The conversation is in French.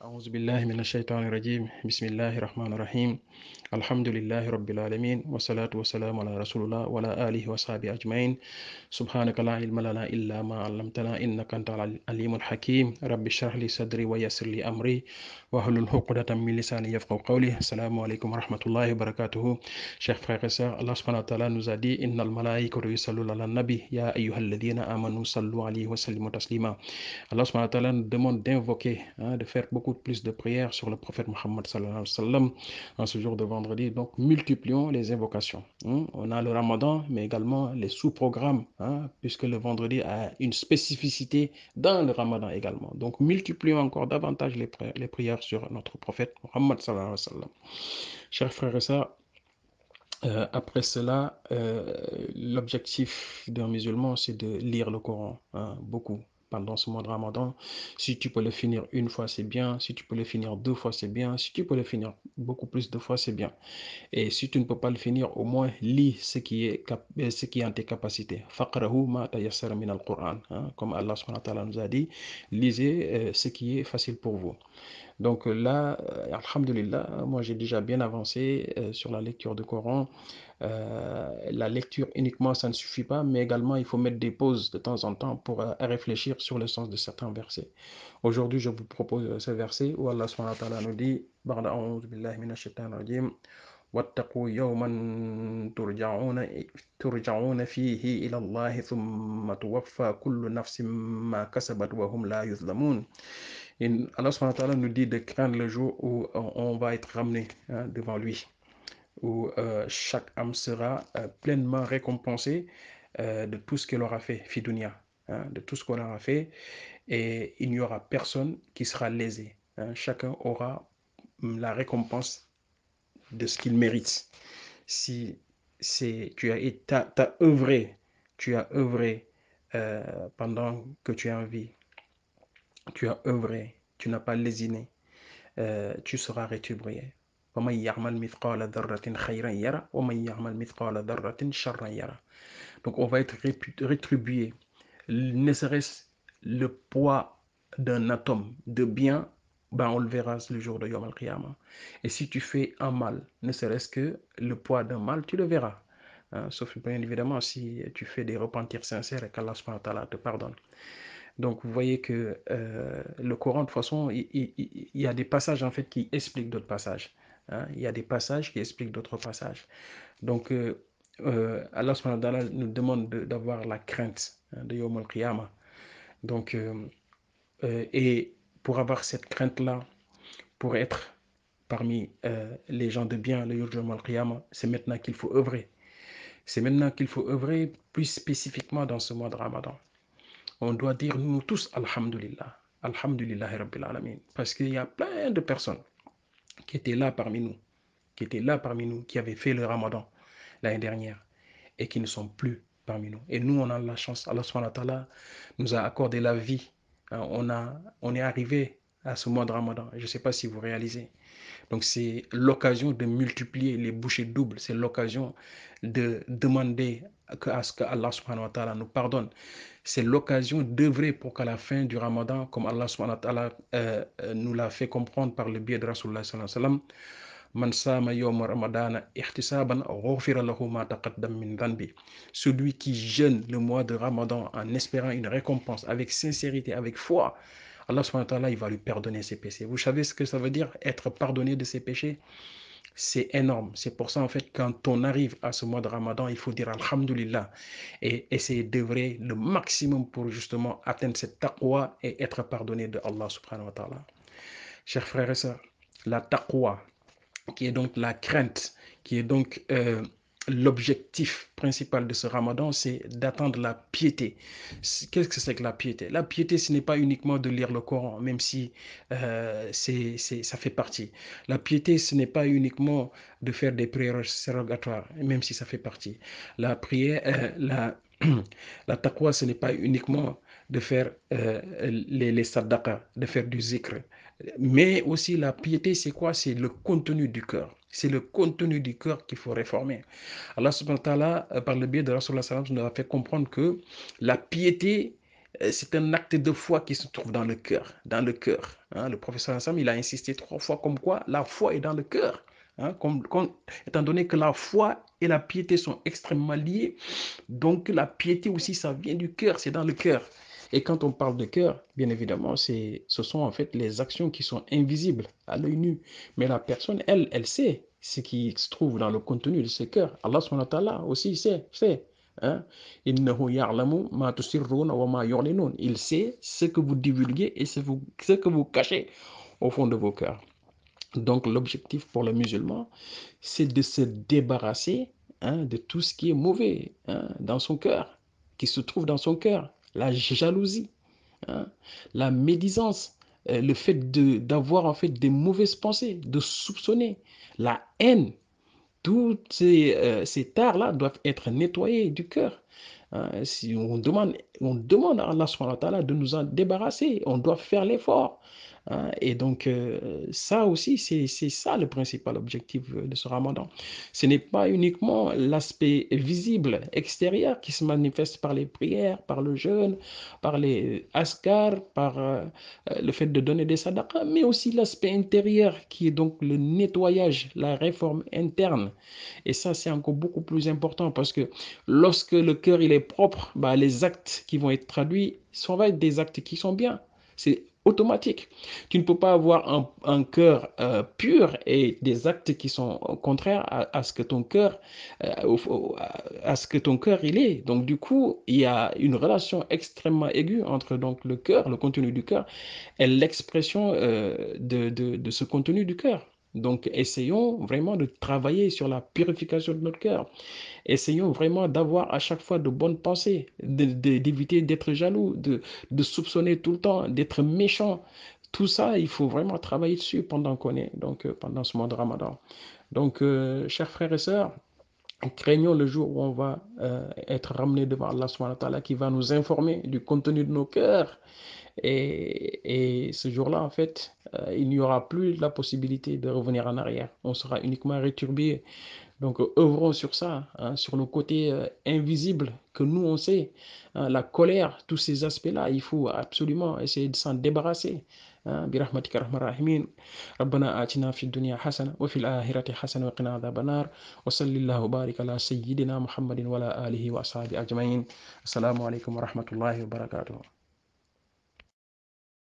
أعوذ بالله من الشيطان الرجيم بسم الله الرحمن الرحيم الحمد لله رب العالمين والصلاة والسلام على رسول الله وعلى آله وصحبه أجمعين سبحانك لا علم لنا إلا ما علمتنا إنك أنت العليم الحكيم رب اشرح لي صدري ويسر لي أمري واحلل عقدة من لساني يفقهوا قولي السلام عليكم ورحمة الله وبركاته. Chers frères et sœurs, Allah subhanahu wa ta'ala nous a dit Innal malaïkatu yusalluna ala nabi ya ayyuhalladhina amanu sallu alayhi wa sallimu taslima. Allah subhanahu wa ta'ala nous demande d'invoquer, de faire beaucoup plus de prières sur le prophète Mohammed sallallahu alayhi wa sallam en ce jour de vendredi. Donc, multiplions les invocations. On a le ramadan, mais également les sous-programmes, puisque le vendredi a une spécificité dans le ramadan également. Donc, multiplions encore davantage les prières sur notre prophète Mohammed sallallahu alayhi wa sallam. Chers frères et sœurs, après cela, l'objectif d'un musulman, c'est de lire le Coran, beaucoup, pendant ce mois de Ramadan. Si tu peux le finir une fois, c'est bien. Si tu peux le finir deux fois, c'est bien. Si tu peux le finir beaucoup plus de fois, c'est bien. Et si tu ne peux pas le finir, au moins lis ce qui est en tes capacités. Faqrahu ma tayassara min al-Qur'an. Comme Allah subhanahu wa ta'ala nous a dit, lisez ce qui est facile pour vous. Donc là, alhamdulillah, moi j'ai déjà bien avancé sur la lecture du Coran. La lecture uniquement, ça ne suffit pas, mais également il faut mettre des pauses de temps en temps pour réfléchir sur le sens de certains versets. Aujourd'hui, je vous propose ce verset où Allah subhanahu wa ta'ala nous dit Ba'da a'udhu billahi minash shaitanir rajim واتقوا يوما ترجعون فيه إلى الله ثم توفى كل نفس ما كسبت وهم لا يظلمون. Et Allah subhanahu wa ta'ala nous dit de craindre le jour où on va être ramené devant lui, où chaque âme sera pleinement récompensée de tout ce qu'elle aura fait, fidunia, de tout ce qu'on aura fait, et il n'y aura personne qui sera lésé. Chacun aura la récompense de ce qu'il mérite. Si t'as œuvré, pendant que tu es en vie, tu as œuvré, tu n'as pas lésiné, tu seras rétribué. ومن يعمل مثقال ذرة خيرا يرى ومن يعمل مثقال ذرة شرا يرى. Donc on va être rétribué, ne serait-ce le poids d'un atome de bien, ben on le verra le jour de Yom Al-Qiyamah. Et si tu fais un mal, ne serait-ce que le poids d'un mal, tu le verras. Sauf bien évidemment si tu fais des repentirs sincères et qu'Allah subhanahu wa ta'ala te pardonne. Donc vous voyez que le Coran, de toute façon, il y a des passages en fait qui expliquent d'autres passages. Il y a des passages qui expliquent d'autres passages. Donc Allah subhanahu wa ta'ala nous demande d'avoir la crainte de Yom al-Qiyamah. Donc, et pour avoir cette crainte-là, pour être parmi les gens de bien, le Yom al-Qiyamah, c'est maintenant qu'il faut œuvrer. C'est maintenant qu'il faut œuvrer plus spécifiquement dans ce mois de Ramadan. On doit dire nous tous Alhamdulillah. Alhamdulillah Rabbil Alamin. Parce qu'il y a plein de personnes qui étaient là parmi nous, qui avaient fait le Ramadan l'année dernière et qui ne sont plus parmi nous. Et nous, on a la chance, Allah subhanahu wa ta'ala nous a accordé la vie. On est arrivé à ce mois de Ramadan. Je ne sais pas si vous réalisez. Donc c'est l'occasion de multiplier les bouchées doubles. C'est l'occasion de demander à ce que Allah subhanahu wa ta'ala nous pardonne. C'est l'occasion d'œuvrer pour qu'à la fin du Ramadan, comme Allah subhanahu wa ta'ala nous l'a fait comprendre par le biais de Rasulullah sallallahu alayhi wa sallam, Man sama yawma ramadana ihtisaban ghufira lahu ma taqaddam min dhanbi. Celui qui jeûne le mois de Ramadan en espérant une récompense avec sincérité, avec foi, Allah subhanahu wa ta'ala, il va lui pardonner ses péchés. Vous savez ce que ça veut dire, être pardonné de ses péchés? C'est énorme. C'est pour ça, en fait, quand on arrive à ce mois de Ramadan, il faut dire Alhamdulillah et essayer d'œuvrer le maximum pour justement atteindre cette taqwa et être pardonné de Allah subhanahu wa ta'ala. Chers frères et sœurs, la taqwa, qui est donc la crainte, qui est donc l'objectif principal de ce ramadan, c'est d'attendre la piété. Qu'est-ce que c'est que la piété? La piété, ce n'est pas uniquement de lire le Coran, même si ça fait partie. La piété, ce n'est pas uniquement de faire des prières surrogatoires, même si ça fait partie. La prière, la taqwa, ce n'est pas uniquement de faire les sadaqas, de faire du zikr. Mais aussi la piété, c'est quoi? C'est le contenu du cœur. C'est le contenu du cœur qu'il faut réformer. Allah subhanahu wa ta'ala, par le biais de Rasulullah sallallahu alayhi wa sallam, nous a fait comprendre que la piété C'est un acte de foi qui se trouve dans le cœur. Dans le cœur. Hein. Le professeur Sam, il a insisté 3 fois comme quoi la foi est dans le cœur. Hein. Étant donné que la foi et la piété sont extrêmement liées, donc la piété aussi, ça vient du cœur, c'est dans le cœur. Et quand on parle de cœur, bien évidemment, ce sont en fait les actions qui sont invisibles à l'œil nu. Mais la personne, elle sait ce qui se trouve dans le contenu de ce cœur. Allah subhanahu wa ta'ala aussi sait. Hein? Il sait ce que vous divulguez et ce que vous cachez au fond de vos cœurs. Donc l'objectif pour le musulman, c'est de se débarrasser de tout ce qui est mauvais dans son cœur, qui se trouve dans son cœur. La jalousie, hein, la médisance, le fait d'avoir en fait des mauvaises pensées, de soupçonner, la haine, toutes ces tares-là doivent être nettoyées du cœur. Si on demande à Allah subhanahu wa ta'ala de nous en débarrasser, on doit faire l'effort. Et donc, ça aussi, c'est ça le principal objectif de ce ramadan. Ce n'est pas uniquement l'aspect visible, extérieur, qui se manifeste par les prières, par le jeûne, par les askars, par le fait de donner des sadaqas, mais aussi l'aspect intérieur, qui est donc le nettoyage, la réforme interne. Et ça, c'est encore beaucoup plus important parce que lorsque le cœur il est propre, bah, les actes qui vont être traduits vont être des actes qui sont bien. C'est automatique. Tu ne peux pas avoir un cœur pur et des actes qui sont contraires à ce que ton cœur à ce que ton cœur il est. Donc du coup, il y a une relation extrêmement aiguë entre donc le cœur, le contenu du cœur et l'expression de ce contenu du cœur. Donc, essayons vraiment de travailler sur la purification de notre cœur. Essayons vraiment d'avoir à chaque fois de bonnes pensées, d'éviter d'être jaloux, de soupçonner tout le temps, d'être méchant. Tout ça, il faut vraiment travailler dessus pendant qu'on est, donc pendant ce mois de Ramadan. Donc, chers frères et sœurs, craignons le jour où on va être ramené devant Allah subhanahu wa ta'ala qui va nous informer du contenu de nos cœurs. Et ce jour-là, en fait, il n'y aura plus la possibilité de revenir en arrière. On sera uniquement réturbé. Donc, œuvrons sur ça, sur le côté invisible que nous, on sait. La colère, tous ces aspects-là, il faut absolument essayer de s'en débarrasser. برحمتك ارحم الراحمين ربنا آتنا في الدنيا حسنة وفي الآخرة حسنة وقنا عذاب النار وصل الله وبارك على سيدنا محمد وعلى آله وأصحابه أجمعين السلام عليكم ورحمة الله وبركاته